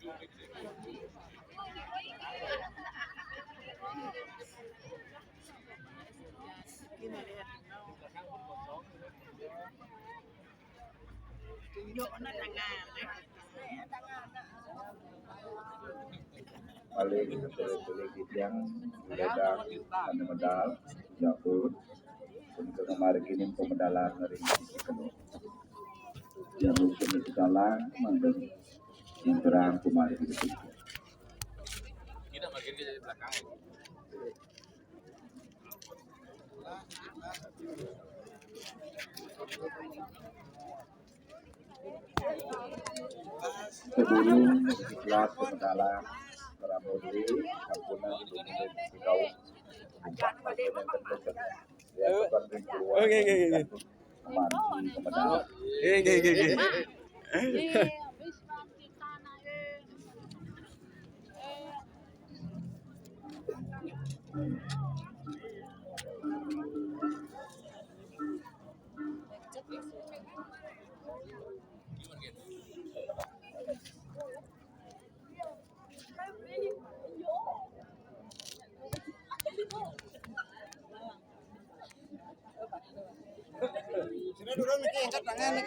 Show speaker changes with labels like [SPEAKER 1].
[SPEAKER 1] Paling pilih yang ledang ada medal Japur untuk kemarin ini pemedalan dari kedua yang mungkin itu salah mandan yang terang kemarin itu
[SPEAKER 2] kita makin di belakang
[SPEAKER 1] sebelum ikhlas pemedalan Ramudi kampunan di kaum
[SPEAKER 3] Oke.
[SPEAKER 4] Sini dulu nih, angkat tangan nih.